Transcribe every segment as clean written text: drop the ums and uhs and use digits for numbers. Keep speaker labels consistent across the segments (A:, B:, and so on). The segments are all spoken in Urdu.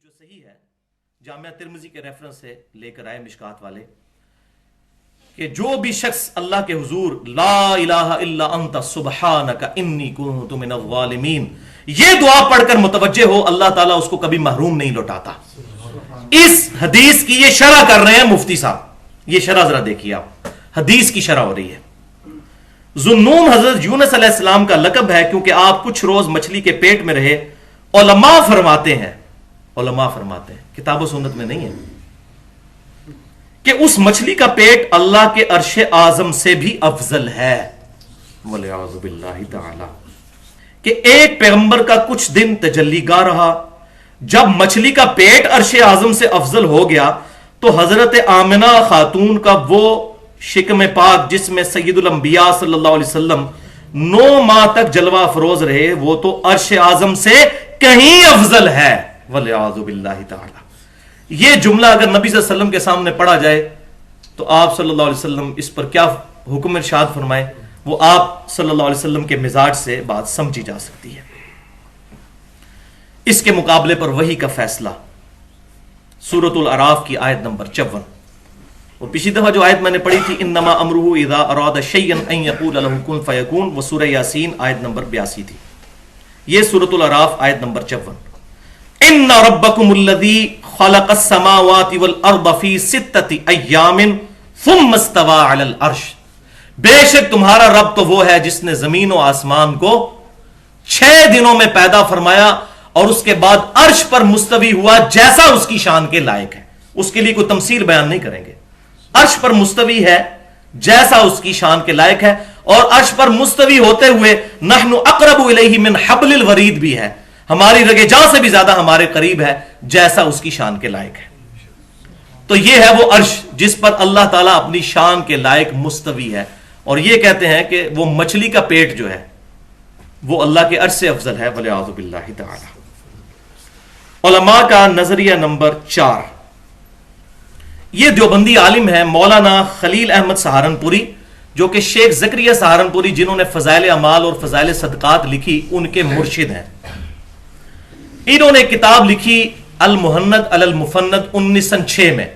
A: جو صحیح ہے جامعہ ترمذی کے ریفرنس سے لے کر آئے مشکات والے کہ جو بھی شخص اللہ کے حضور لا الہ الا انت سبحانک انی کنت من الظالمین یہ دعا پڑھ کر متوجہ ہو، اللہ تعالیٰ اس کو کبھی محروم نہیں لوٹاتا۔ اس حدیث کی یہ شرح کر رہے ہیں مفتی صاحب، یہ شرح ذرا دیکھیے آپ، حدیث کی شرح ہو رہی ہے۔ ذُنُّون حضرت یونس علیہ السلام کا لقب ہے کیونکہ آپ کچھ روز مچھلی کے پیٹ میں رہے۔ علماء فرماتے ہیں کتاب و سنت میں نہیں ہے کہ اس مچھلی کا پیٹ اللہ کے عرش اعظم سے بھی افضل ہے، وَلِعَوْذُ بِاللَّهِ تَعَالَى، کہ ایک پیغمبر کا کچھ دن تجلی گاہ رہا، جب مچھلی کا پیٹ عرش اعظم سے افضل ہو گیا تو حضرت آمنہ خاتون کا وہ شکم پاک جس میں سید الانبیاء صلی اللہ علیہ وسلم 9 ماہ تک جلوہ افروز رہے، وہ تو عرش اعظم سے کہیں افضل ہے، وَلِعَوْذُ بِاللَّهِ تَعَالَى۔ یہ جملہ اگر نبی صلی اللہ علیہ وسلم کے سامنے پڑھا جائے تو آپ صلی اللہ علیہ وسلم اس پر کیا حکم ارشاد فرمائے، وہ آپ صلی اللہ علیہ وسلم کے مزاج سے بات سمجھی جا سکتی ہے۔ اس کے مقابلے پر وحی کا فیصلہ سورۃ الاعراف کی آیت نمبر 54، اور پچھلی دفعہ جو آیت میں نے پڑھی تھی انما امرہ اذا اراد شیئا ان یقول له کن فیکون، وہ سورہ یاسین آیت نمبر 82 تھی۔ یہ سورۃ الاعراف آیت نمبر 54، ان ربکم الذی خلق السماوات والارض فی 6 ایام ثم استوى علی العرش، بے شک تمہارا رب تو وہ ہے جس نے زمین و آسمان کو 6 دنوں میں پیدا فرمایا اور اس کے بعد عرش پر مستوی ہوا جیسا اس کی شان کے لائق ہے۔ اس کے لیے کوئی تمثیل بیان نہیں کریں گے، عرش پر مستوی ہے جیسا اس کی شان کے لائق ہے، اور عرش پر مستوی ہوتے ہوئے نحن اقرب الیہ من حبل الورید بھی ہے، ہماری رگے جاں سے بھی زیادہ ہمارے قریب ہے جیسا اس کی شان کے لائق ہے۔ تو یہ ہے وہ عرش جس پر اللہ تعالیٰ اپنی شان کے لائق مستوی ہے، اور یہ کہتے ہیں کہ وہ مچھلی کا پیٹ جو ہے وہ اللہ کے عرش سے افضل ہے، وَلِعَوْذُ بِاللَّهِ تَعَالَى۔ علماء کا نظریہ نمبر 4، یہ دیوبندی عالم ہے مولانا خلیل احمد سہارنپوری، جو کہ شیخ زکریا سہارنپوری جنہوں نے فضائل اعمال اور فضائل صدقات لکھی ان کے مرشد ہیں۔ انہوں نے کتاب لکھی المہند علی المفند 1906 میں۔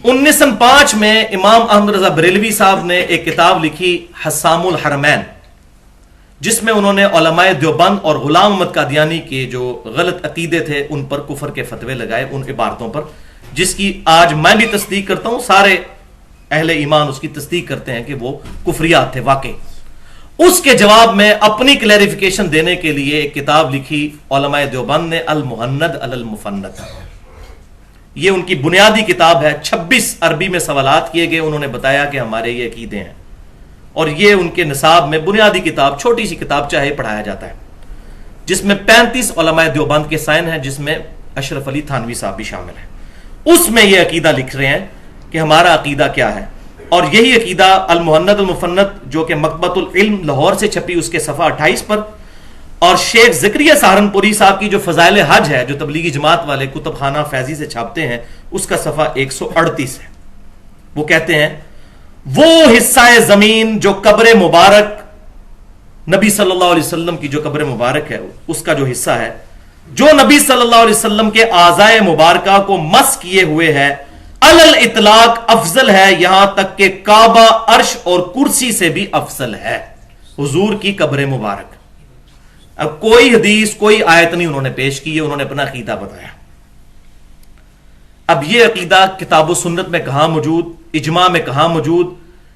A: 1905 میں امام احمد رضا بریلوی صاحب نے ایک کتاب لکھی حسام الحرمین، جس میں انہوں نے علماء دیوبند اور غلام احمد قادیانی کے جو غلط عقیدے تھے ان پر کفر کے فتوے لگائے، ان عبارتوں پر، جس کی آج میں بھی تصدیق کرتا ہوں، سارے اہل ایمان اس کی تصدیق کرتے ہیں کہ وہ کفریات تھے واقعی۔ اس کے جواب میں اپنی کلیریفیکیشن دینے کے لیے ایک کتاب لکھی علماء دیوبند نے المہند علی المفند، یہ ان کی بنیادی کتاب ہے۔ 26 عربی میں سوالات کیے گئے، انہوں نے بتایا کہ ہمارے یہ عقیدے ہیں، اور یہ ان کے نصاب میں بنیادی کتاب، چھوٹی سی کتاب چاہے پڑھایا جاتا ہے، جس میں 35 علماء دیوبند کے سائن ہیں، جس میں اشرف علی تھانوی صاحب بھی شامل ہیں۔ اس میں یہ عقیدہ لکھ رہے ہیں کہ ہمارا عقیدہ کیا ہے، اور یہی عقیدہ المہند المفند جو کہ مکتبۃ العلم لاہور سے چھپی اس کے صفحہ 28 پر، اور شیخ زکریا سہارنپوری صاحب کی جو فضائل حج ہے جو تبلیغی جماعت والے کتب خانہ فیضی سے چھاپتے ہیں، اس کا صفحہ 138 ہے۔ وہ کہتے ہیں وہ حصہ زمین جو قبر مبارک نبی صلی اللہ علیہ وسلم کی جو قبر مبارک ہے اس کا جو حصہ ہے، جو نبی صلی اللہ علیہ وسلم کے اعضائے مبارکہ کو مس کیے ہوئے ہے، علی الاطلاق افضل ہے، یہاں تک کہ کعبہ، عرش اور کرسی سے بھی افضل ہے حضور کی قبر مبارک۔ اب کوئی حدیث کوئی آیت نہیں انہوں نے پیش کی ہے، انہوں نے اپنا عقیدہ بتایا۔ اب یہ عقیدہ کتاب و سنت میں کہاں موجود، اجماع میں کہاں موجود،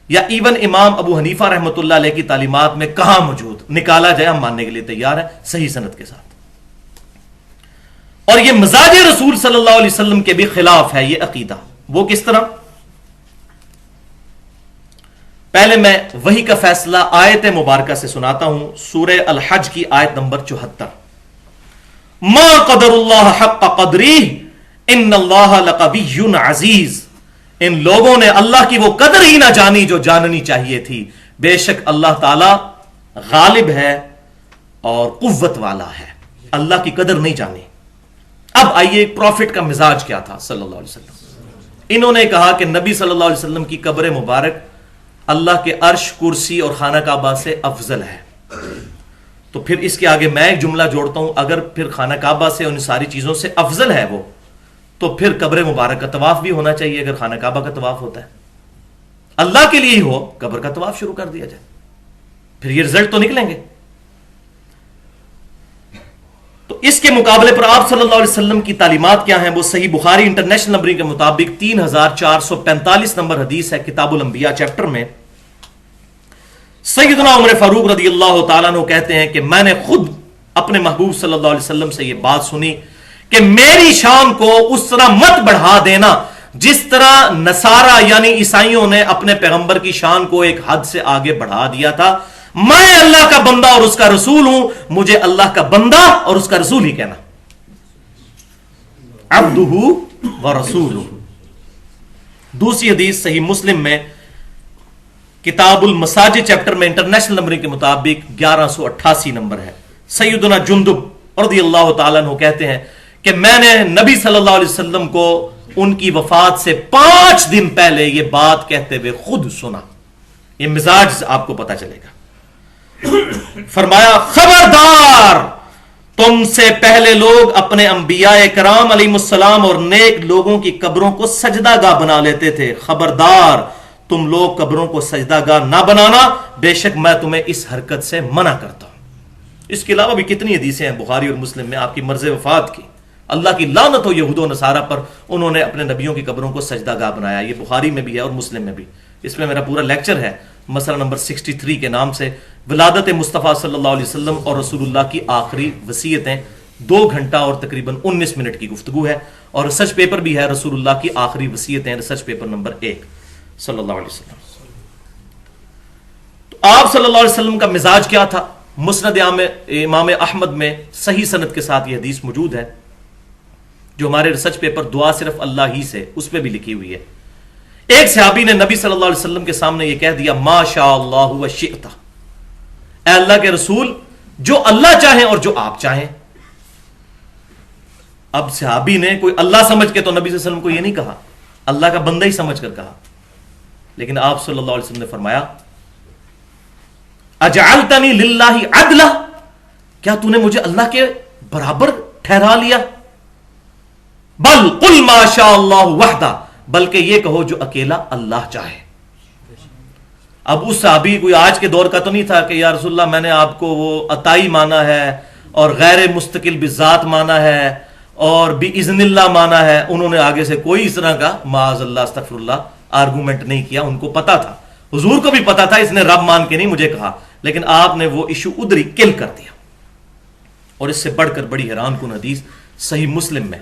A: یا ایون امام ابو حنیفہ رحمۃ اللہ علیہ کی تعلیمات میں کہاں موجود، نکالا جائے ہم ماننے کے لیے تیار ہیں صحیح سند کے ساتھ۔ اور یہ مزاج رسول صلی اللہ علیہ وسلم کے بھی خلاف ہے یہ عقیدہ۔ وہ کس طرح؟ پہلے میں وحی کا فیصلہ آیت مبارکہ سے سناتا ہوں، سورہ الحج کی آیت نمبر 74، ما قدر اللہ حق قدرہ ان اللہ لقوی عزیز، ان لوگوں نے اللہ کی وہ قدر ہی نہ جانی جو جاننی چاہیے تھی، بے شک اللہ تعالی غالب ہے اور قوت والا ہے، اللہ کی قدر نہیں جانی۔ اب آئیے پروفٹ کا مزاج کیا تھا صلی اللہ علیہ وسلم۔ انہوں نے کہا کہ نبی صلی اللہ علیہ وسلم کی قبر مبارک اللہ کے عرش، کرسی اور خانہ کعبہ سے افضل ہے، تو پھر اس کے آگے میں ایک جملہ جوڑتا ہوں، اگر پھر خانہ کعبہ سے ان ساری چیزوں سے افضل ہے وہ، تو پھر قبر مبارک کا طواف بھی ہونا چاہیے اگر خانہ کعبہ کا طواف ہوتا ہے، اللہ کے لیے ہی ہو، قبر کا طواف شروع کر دیا جائے، پھر یہ رزلٹ تو نکلیں گے۔ تو اس کے مقابلے پر آپ صلی اللہ علیہ وسلم کی تعلیمات کیا ہیں؟ وہ صحیح بخاری انٹرنیشنل نمبرنگ کے مطابق 3445 نمبر حدیث ہے، کتاب الانبیاء چیپٹر میں۔ سیدنا عمر فاروق رضی اللہ تعالیٰ عنہ کہتے ہیں کہ میں نے خود اپنے محبوب صلی اللہ علیہ وسلم سے یہ بات سنی کہ میری شان کو اس طرح مت بڑھا دینا جس طرح نصارہ یعنی عیسائیوں نے اپنے پیغمبر کی شان کو ایک حد سے آگے بڑھا دیا تھا۔ میں اللہ کا بندہ اور اس کا رسول ہوں، مجھے اللہ کا بندہ اور اس کا رسول ہی کہنا، عبدہ و رسولہ۔ دوسری حدیث صحیح مسلم میں کتاب المساجد چیپٹر میں انٹرنیشنل نمبرنگ کے مطابق 1188 نمبر ہے۔ سیدنا جندب رضی اللہ تعالیٰ عنہ کہتے ہیں کہ میں نے نبی صلی اللہ علیہ وسلم کو ان کی وفات سے 5 دن پہلے یہ بات کہتے ہوئے خود سنا۔ یہ مزاج آپ کو پتا چلے گا۔ فرمایا خبردار، تم سے پہلے لوگ اپنے انبیاء کرام علیہ السلام اور نیک لوگوں کی قبروں کو سجدہ گاہ بنا لیتے تھے، خبردار تم لوگ قبروں کو سجدہ گاہ نہ بنانا، بے شک میں تمہیں اس حرکت سے منع کرتا ہوں۔ اس کے علاوہ بھی کتنی حدیثیں ہیں بخاری اور مسلم میں آپ کی مرض وفات کی، اللہ کی لعنت ہو یہود و نصارہ پر، انہوں نے اپنے نبیوں کی قبروں کو سجدہ گاہ بنایا۔ یہ بخاری میں بھی ہے اور مسلم میں بھی، اس میں میرا پورا لیکچر ہے، مسئلہ نمبر 63 کے نام سے، ولادت مصطفیٰ صلی اللہ علیہ وسلم اور رسول اللہ کی آخری وصیتیں، 2 گھنٹہ اور تقریباً 19 منٹ کی گفتگو ہے، اور ریسرچ پیپر بھی ہے رسول اللہ کی آخری وصیتیں، ریسرچ پیپر نمبر 1 صلی اللہ علیہ وسلم۔ تو آپ صلی اللہ علیہ وسلم کا مزاج کیا تھا؟ مسند امام احمد میں صحیح سند کے ساتھ یہ حدیث موجود ہے، جو ہمارے ریسرچ پیپر دعا صرف اللہ ہی سے، اس میں بھی لکھی ہوئی ہے۔ ایک صحابی نے نبی صلی اللہ علیہ وسلم کے سامنے یہ کہہ دیا، ما شاء اللہ و شئت، اے اللہ کے رسول، جو اللہ چاہیں اور جو آپ چاہیں۔ اب صحابی نے کوئی اللہ سمجھ کے تو نبی صلی اللہ علیہ وسلم کو یہ نہیں کہا، اللہ کا بندہ ہی سمجھ کر کہا، لیکن آپ صلی اللہ علیہ وسلم نے فرمایا، اجعلتنی للہ عدلا، کیا تو نے مجھے اللہ کے برابر ٹھہرا لیا؟ بل قل ما شاء اللہ وحدہ، بلکہ یہ کہو جو اکیلا اللہ چاہے۔ اب اس صحابی کوئی آج کے دور کا تو نہیں تھا کہ یا رسول اللہ میں نے آپ کو وہ عطائی مانا ہے اور غیر مستقل بذات مانا ہے اور باذن اللہ مانا ہے، انہوں نے آگے سے کوئی اس طرح کا معاذ اللہ استغفر اللہ آرگومنٹ نہیں کیا۔ ان کو پتا تھا، حضور کو بھی پتا تھا، اس نے رب مان کے نہیں مجھے کہا، لیکن آپ نے وہ ایشو ادھر ہی کل کر دیا۔ اور اس سے بڑھ کر بڑی حیران کن حدیث صحیح مسلم میں،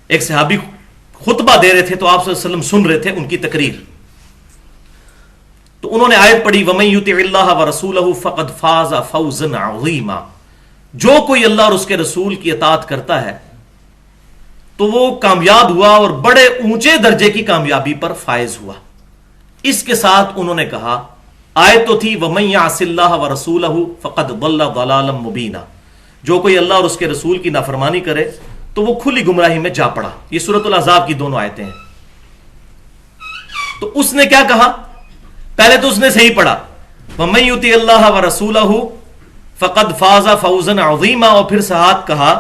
A: ایک صحابی خطبہ دے رہے تھے تو آپ صلی اللہ علیہ وسلم سن رہے تھے ان کی تقریر، تو انہوں نے آیت پڑھی وَمَن يُطِعِ اللَّهَ وَرَسُولَهُ فَقَدْ فَازَ فَوْزًا عَظِيمًا، جو کوئی اللہ اور اس کے رسول کی اطاعت کرتا ہے تو وہ کامیاب ہوا اور بڑے اونچے درجے کی کامیابی پر فائز ہوا۔ اس کے ساتھ انہوں نے کہا، آیت تو تھی وَمَن يَعْصِ اللَّهَ وَرَسُولَهُ فَقَدْ ضَلَّ ضَلَالًا مُبِينًا، جو کوئی اللہ اور اس کے رسول کی نافرمانی کرے تو وہ کھلی گمراہی میں جا پڑا۔ یہ سورۃ الاحزاب کی دونوں آیتیں ہیں۔ تو اس نے کیا کہا؟ پہلے تو اس نے صحیح پڑھا وَمَن يُطِعِ اللَّهَ وَرَسُولَهُ فَقَدْ فَازَ فَوْزًا عَظِيمًا، اور پھر ساتھ کہا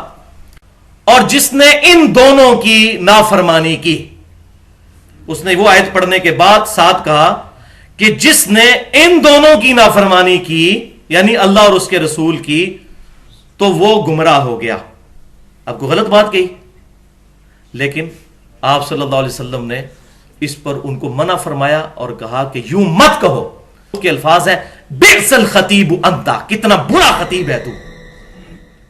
A: اور جس نے ان دونوں کی نافرمانی کی۔ اس نے وہ آیت پڑھنے کے بعد ساتھ کہا کہ جس نے ان دونوں کی نافرمانی کی، یعنی اللہ اور اس کے رسول کی، تو وہ گمراہ ہو گیا۔ اب کو غلط بات کہی، لیکن آپ صلی اللہ علیہ وسلم نے اس پر ان کو منع فرمایا اور کہا کہ یوں مت کہو۔ اس کے الفاظ ہیں بئس الخطیب انت، کتنا برا خطیب ہے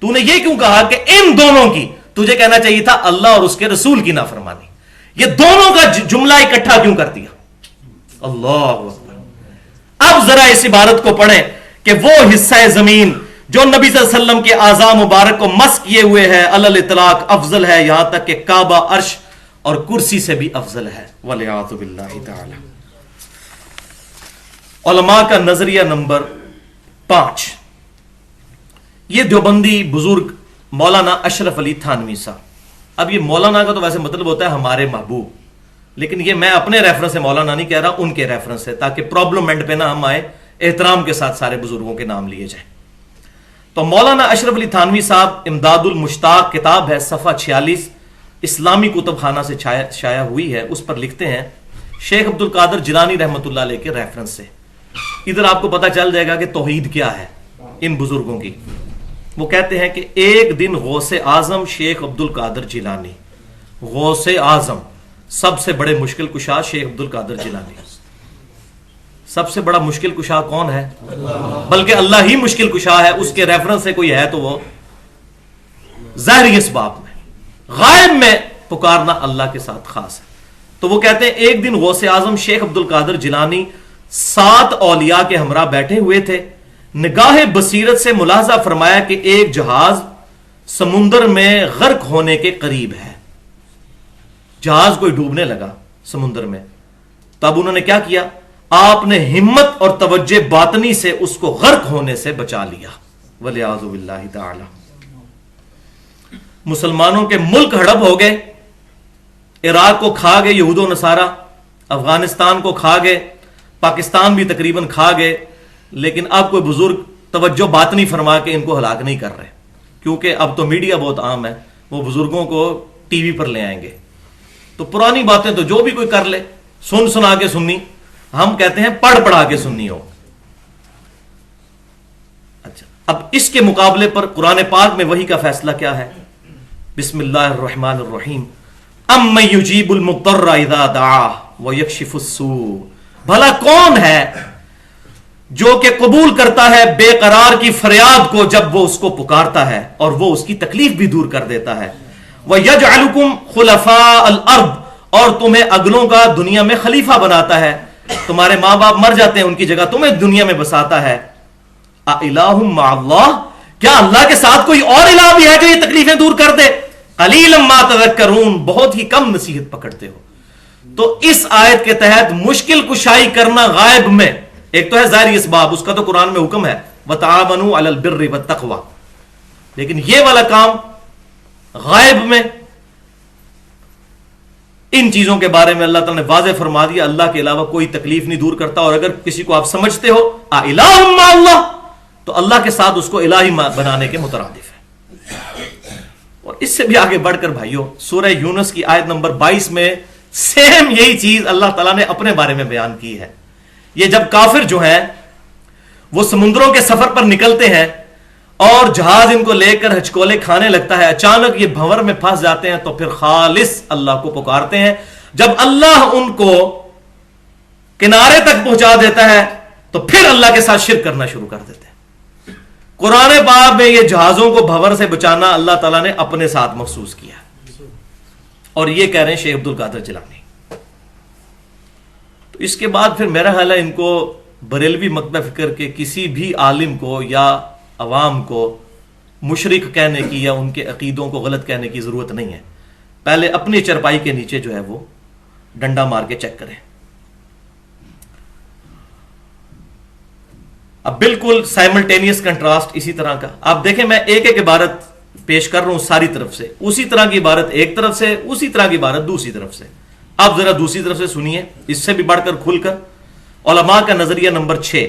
A: تو نے یہ کیوں کہا کہ ان دونوں کی؟ تجھے کہنا چاہیے تھا اللہ اور اس کے رسول کی نافرمانی۔ یہ دونوں کا جملہ اکٹھا کیوں کر دیا؟ اللہ اکبر۔ اب ذرا اس عبارت کو پڑھیں کہ وہ حصہ زمین جو نبی صلی اللہ علیہ وسلم کے اعضاء مبارک کو مس کیے ہوئے ہے، علی الاطلاق افضل ہے، یہاں تک کہ کعبہ، عرش اور کرسی سے بھی افضل ہے، والعیاذ باللہ تعالی۔ علماء کا نظریہ نمبر 5، یہ دیوبندی بزرگ مولانا اشرف علی تھانوی صاحب۔ اب یہ مولانا کا تو ویسے مطلب ہوتا ہے ہمارے محبوب، لیکن یہ میں اپنے ریفرنس سے مولانا نہیں کہہ رہا، ان کے ریفرنس سے، تاکہ پرابلم اینڈ پہ نہ ہم آئے، احترام کے ساتھ سارے بزرگوں کے نام لیے جائیں۔ تو مولانا اشرف علی تھانوی صاحب امداد المشتاق کتاب ہے صفحہ 46 اسلامی کتب خانہ سے شائع ہوئی ہے، اس پر لکھتے ہیں شیخ عبد القادر جیلانی رحمۃ اللہ علیہ کے ریفرنس سے، ادھر آپ کو پتا چل جائے گا کہ توحید کیا ہے ان بزرگوں کی۔ وہ کہتے ہیں کہ ایک دن غوث اعظم شیخ عبد القادر جیلانی، غوث اعظم سب سے بڑے مشکل کشا شیخ عبد القادر جیلانی، سب سے بڑا مشکل کشا کون ہے؟ بلکہ اللہ ہی مشکل کشا ہے، اس کے ریفرنس سے کوئی ہے تو وہ ظاہری اسباب میں، غائب میں پکارنا اللہ کے ساتھ خاص ہے۔ تو وہ کہتے ہیں ایک دن غوث اعظم شیخ عبد القادر جیلانی 7 اولیاء کے ہمراہ بیٹھے ہوئے تھے، نگاہ بصیرت سے ملاحظہ فرمایا کہ ایک جہاز سمندر میں غرق ہونے کے قریب ہے، جہاز کوئی ڈوبنے لگا سمندر میں، تب انہوں نے کیا کیا؟ آپ نے ہمت اور توجہ باطنی سے اس کو غرق ہونے سے بچا لیا، ولیعوذ باللہ تعالی۔ مسلمانوں کے ملک ہڑپ ہو گئے، عراق کو کھا گئے یہود و نصارہ، افغانستان کو کھا گئے، پاکستان بھی تقریباً کھا گئے، لیکن اب کوئی بزرگ توجہ باطنی فرما کے ان کو ہلاک نہیں کر رہے، کیونکہ اب تو میڈیا بہت عام ہے، وہ بزرگوں کو ٹی وی پر لے آئیں گے، تو پرانی باتیں تو جو بھی کوئی کر لے، سنا کے سننی، ہم کہتے ہیں پڑھا کے سننی ہو۔ اچھا، اب اس کے مقابلے پر قرآن پاک میں وحی کا فیصلہ کیا ہے؟ بسم اللہ الرحمن الرحیم، امن یجیب المضطر اذا دعاہ ویکشف السوء، بھلا کون ہے جو کہ قبول کرتا ہے بے قرار کی فریاد کو جب وہ اس کو پکارتا ہے اور وہ اس کی تکلیف بھی دور کر دیتا ہے، وَيَجْعَلُكُمْ خُلَفَاءَ الْأَرْضِ، اور تمہیں اگلوں کا دنیا میں خلیفہ بناتا ہے، تمہارے ماں باپ مر جاتے ہیں ان کی جگہ تمہیں دنیا میں بساتا ہے۔ اِلَٰهٌ مَّعَ اللَّهِ، کیا اللہ کے ساتھ کوئی اور الہ بھی ہے جو یہ تکلیفیں دور کر دے؟ قَلِيلًا مَّا تَذَكَّرُونَ، بہت ہی کم نصیحت پکڑتے ہو۔ تو اس آیت کے تحت مشکل کشائی کرنا غائب میں، ایک تو ہے ظاہری اسباب، اس کا تو قرآن میں حکم ہے وَتَعَاوَنُوا عَلَى الْبِرِّ وَالتَّقْوَىٰ، لیکن یہ والا کام غائب میں، ان چیزوں کے بارے میں اللہ تعالیٰ نے واضح فرما دیا اللہ کے علاوہ کوئی تکلیف نہیں دور کرتا، اور اگر کسی کو آپ سمجھتے ہو اِلَٰهٌ مَّعَ اللَّهِ، تو اللہ کے ساتھ اس کو الہی بنانے کے مترادف ہے۔ اور اس سے بھی آگے بڑھ کر بھائیوں، سورہ یونس کی آیت نمبر 22 میں سیم یہی چیز اللہ تعالیٰ نے اپنے بارے میں بیان کی ہے۔ یہ جب کافر جو ہیں وہ سمندروں کے سفر پر نکلتے ہیں اور جہاز ان کو لے کر ہچکولے کھانے لگتا ہے، اچانک یہ بھنور میں پھنس جاتے ہیں، تو پھر خالص اللہ کو پکارتے ہیں، جب اللہ ان کو کنارے تک پہنچا دیتا ہے تو پھر اللہ کے ساتھ شرک کرنا شروع کر دیتے ہیں۔ قرآن پاک میں یہ جہازوں کو بھنور سے بچانا اللہ تعالیٰ نے اپنے ساتھ مخصوص کیا، اور یہ کہہ رہے ہیں شیخ عبد القادر جیلانی۔ تو اس کے بعد پھر میرا خیال ہے ان کو بریلوی مکتبہ فکر کے کسی بھی عالم کو یا عوام کو مشرک کہنے کی یا ان کے عقیدوں کو غلط کہنے کی ضرورت نہیں ہے، پہلے اپنی چرپائی کے نیچے جو ہے وہ ڈنڈا مار کے چیک کریں۔ اب بالکل سائملٹینیس کنٹراسٹ اسی طرح کا، آپ دیکھیں میں ایک ایک عبارت پیش کر رہا ہوں ساری طرف سے، اسی طرح کی عبارت ایک طرف سے، اسی طرح کی عبارت دوسری طرف سے۔ آپ ذرا دوسری طرف سے سنیے، اس سے بھی بڑھ کر کھل کر، علماء کا نظریہ نمبر 6،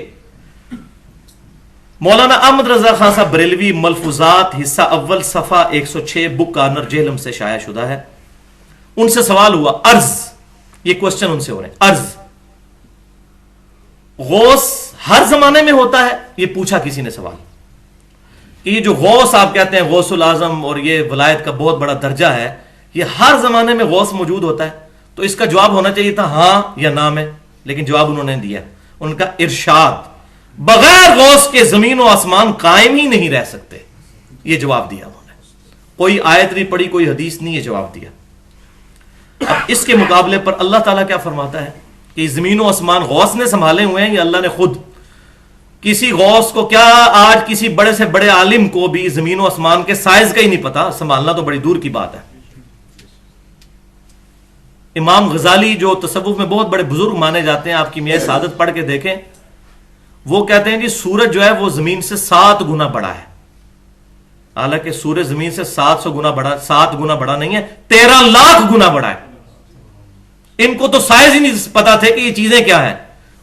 A: مولانا احمد رضا خان صاحب بریلوی، ملفوظات حصہ اول صفحہ 106، بک کارنر جہلم سے شائع شدہ ہے۔ ان سے سوال ہوا، عرض، یہ کوسچن ان سے ہو رہے ہیں، عرض غوث ہر زمانے میں ہوتا ہے؟ یہ پوچھا کسی نے سوال کہ یہ جو غوث آپ کہتے ہیں غوث العظم اور یہ ولایت کا بہت بڑا درجہ ہے، یہ ہر زمانے میں غوث موجود ہوتا ہے؟ تو اس کا جواب ہونا چاہیے تھا ہاں یا نہ میں، لیکن جواب انہوں نے دیا، ان کا ارشاد، بغیر غوث کے زمین و آسمان قائم ہی نہیں رہ سکتے، یہ جواب دیا انہوں نے، کوئی آیت نہیں پڑھی، کوئی حدیث نہیں، یہ جواب دیا۔ اب اس کے مقابلے پر اللہ تعالیٰ کیا فرماتا ہے کہ زمین و آسمان غوث نے سنبھالے ہوئے ہیں یا اللہ نے خود؟ کسی غوث کو کیا آج کسی بڑے سے بڑے عالم کو بھی زمین و آسمان کے سائز کا ہی نہیں پتا، سنبھالنا تو بڑی دور کی بات ہے۔ امام غزالی جو تصوف میں بہت بڑے بزرگ مانے جاتے ہیں، آپ کی میعاد سعادت پڑھ کے دیکھیں، وہ کہتے ہیں کہ سورج جو ہے وہ زمین سے 7 گنا بڑا ہے، حالانکہ سورج زمین سے 700 گنا بڑا، 7 گنا بڑا نہیں ہے، 13 لاکھ گنا بڑا ہے۔ ان کو تو سائز ہی نہیں پتا تھے کہ یہ چیزیں کیا ہیں۔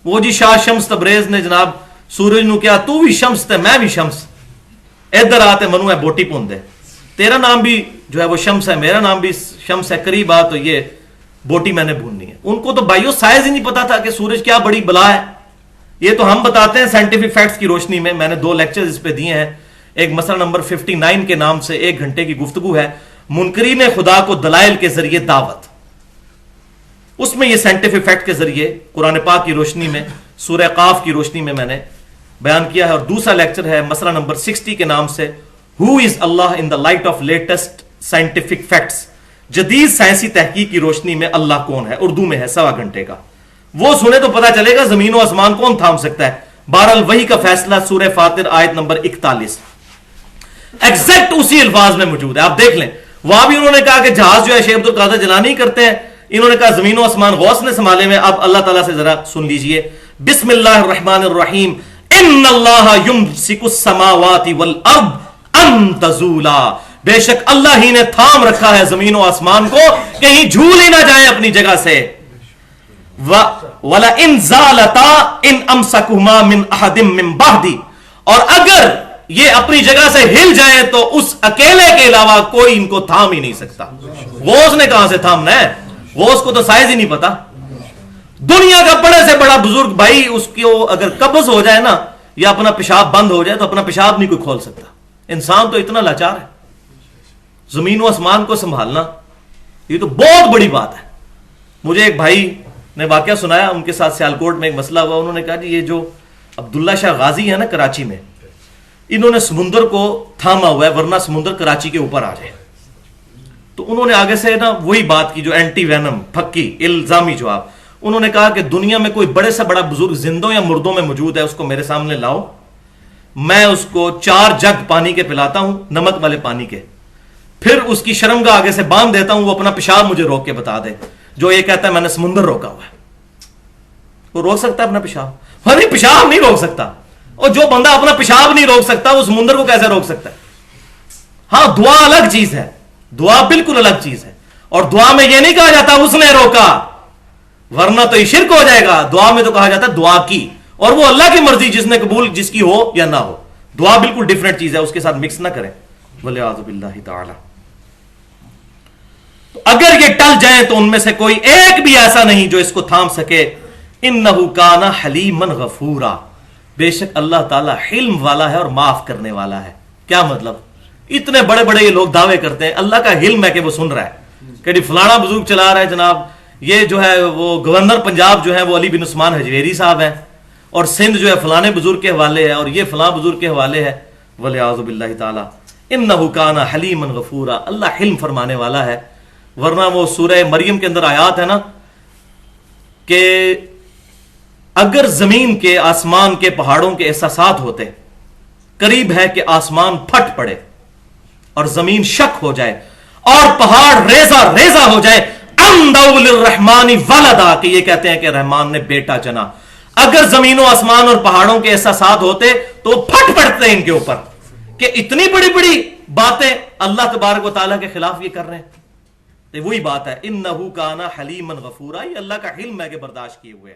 A: وہ جی شاہ شمس تبریز نے جناب سورج نو کیا، تو بھی شمس تے میں بھی شمس، ادھر آتے منو ہے بوٹی پوندے, تیرا نام بھی جو ہے وہ شمس ہے, میرا نام بھی شمس ہے, قریب آ تو یہ بوٹی میں نے بھوننی ہے. ان کو تو بھائیو سائز ہی نہیں پتا تھا کہ سورج کیا بڑی بلا ہے. یہ تو ہم بتاتے ہیں سائنٹیفک فیکٹس کی روشنی میں. میں نے 2 لیکچرز اس پہ دیے ہیں. ایک مسئلہ نمبر 59 کے نام سے 1 گھنٹے کی گفتگو ہے, منکرین خدا کو دلائل کے ذریعے دعوت. اس میں یہ سائنٹیفک فیکٹ کے ذریعے قرآن پاک کی روشنی میں, سورہ قاف کی روشنی میں نے بیان کیا ہے. اور دوسرا لیکچر ہے مسئلہ نمبر 60 کے نام سے who is Allah in the light of latest scientific facts, جدید سائنسی تحقیق کی روشنی میں اللہ کون ہے. اردو میں ہے 1.25 گھنٹے کا. وہ سنے تو پتا چلے گا زمین و آسمان کون تھام سکتا ہے. بہرحال وہی کا فیصلہ سورہ فاطر آیت نمبر 41 ایگزیکٹ اسی الفاظ میں موجود ہے. آپ دیکھ لیں, وہاں بھی انہوں نے کہا کہ جہاز جو ہے شیخ عبد القادر جیلانی کرتے ہیں, انہوں نے کہا زمین و آسمان غوث نے سنبھالے میں. اب اللہ تعالیٰ سے ذرا سن لیجئے, بسم اللہ الرحمن الرحیم, ان اللہ یمسک السماوات والارض ان تزولا, بے شک اللہ ہی نے تھام رکھا ہے زمین و آسمان کو, کہیں جھول ہی نہ جائیں اپنی جگہ سے. وَلَئِن زَالَتَا إِنْ أَمْسَكُهُمَا مِنْ أَحَدٍ مِّنْ بَعْدِي, اور اگر یہ اپنی جگہ سے ہل جائیں تو اس اکیلے کے علاوہ کوئی ان کو تھام ہی نہیں سکتا. غوث نے کہاں سے تھامنا ہے؟ غوث کو تو سائز ہی نہیں پتا. دنیا کا بڑے سے بڑا بزرگ بھائی, اس کو اگر قبض ہو جائے نا یا اپنا پیشاب بند ہو جائے تو اپنا پیشاب نہیں کوئی کھول سکتا. انسان تو اتنا لاچار ہے. زمین و آسمان کو سنبھالنا یہ تو بہت بڑی بات ہے. مجھے ایک بھائی نے واقعہ سنایا, ان کے ساتھ سیالکوٹ میں ایک مسئلہ ہوا. انہوں نے کہا جی یہ جو عبداللہ شاہ غازی ہے نا کراچی میں, انہوں نے سمندر کو تھاما ہوا ہے ورنہ سمندر کراچی کے اوپر آ جائے. تو انہوں نے آگے سے نا وہی بات کی جو اینٹی وینم پھکی الزامی جواب. انہوں نے کہا کہ دنیا میں کوئی بڑے سے بڑا بزرگ زندوں یا مردوں میں موجود ہے, اس کو میرے سامنے لاؤ, میں اس کو 4 جگ پانی کے پلاتا ہوں, نمک والے پانی کے, پھر اس کی شرمگاہ آگے سے باندھ دیتا ہوں, وہ اپنا پیشاب مجھے روک کے بتا دے. جو یہ کہتا ہے میں نے سمندر روکا ہوا ہے, وہ روک سکتا ہے اپنا پیشاب؟ نہیں, پیشاب نہیں روک سکتا. اور جو بندہ اپنا پیشاب نہیں روک سکتا وہ سمندر کو کیسے روک سکتا ہے؟ ہاں دعا الگ چیز ہے, دعا بالکل الگ چیز ہے. اور دعا میں یہ نہیں کہا جاتا اس نے روکا, ورنہ تو یہ شرک ہو جائے گا. دعا میں تو کہا جاتا ہے دعا کی, اور وہ اللہ کی مرضی جس نے قبول جس کی ہو یا نہ ہو. دعا بالکل ڈیفرنٹ چیز ہے, اس کے ساتھ مکس نہ کریں. وَلِعَاذُ بِاللَّهِ تَعَالَى. اگر یہ ٹل جائیں تو ان میں سے کوئی ایک بھی ایسا نہیں جو اس کو تھام سکے. اِنَّهُ كَانَ حَلِيمًا غَفُورًا, بے شک اللہ تعالیٰ حلم والا ہے اور معاف کرنے والا ہے. کیا مطلب؟ اتنے بڑے بڑے یہ لوگ دعوے کرتے ہیں اللہ کا حلم ہے کہ وہ سن رہا ہے کہ جی فلانا بزرگ چلا رہا ہے جناب, یہ جو ہے وہ گورنر پنجاب جو ہے وہ علی بن عثمان حجویری صاحب ہیں, اور سندھ جو ہے فلانے بزرگ کے حوالے ہے, اور یہ فلاں بزرگ کے حوالے ہے. وَلِعَاذُ بِاللَّهِ تَعَالَى. اِنَّهُ كَانَ حَلِيمًا غَفُورًا, اللہ حلم فرمانے والا ہے. ورنہ وہ سورہ مریم کے اندر آیات ہے نا کہ اگر زمین کے آسمان کے پہاڑوں کے احساسات ہوتے, قریب ہے کہ آسمان پھٹ پڑے اور زمین شک ہو جائے اور پہاڑ ریزہ ریزہ ہو جائے, اندعوا للرحمن ولدا, کہ یہ کہتے ہیں کہ رحمان نے بیٹا چنا. اگر زمین و آسمان اور پہاڑوں کے احساسات ہوتے تو پھٹ پڑتے ان کے اوپر کہ اتنی بڑی بڑی باتیں اللہ تبارک و تعالیٰ کے خلاف یہ کر رہے ہیں. وہی بات ہے انہ کان حلیما غفورا, یہ اللہ کا حلم ہے کہ برداشت کیے ہوئے.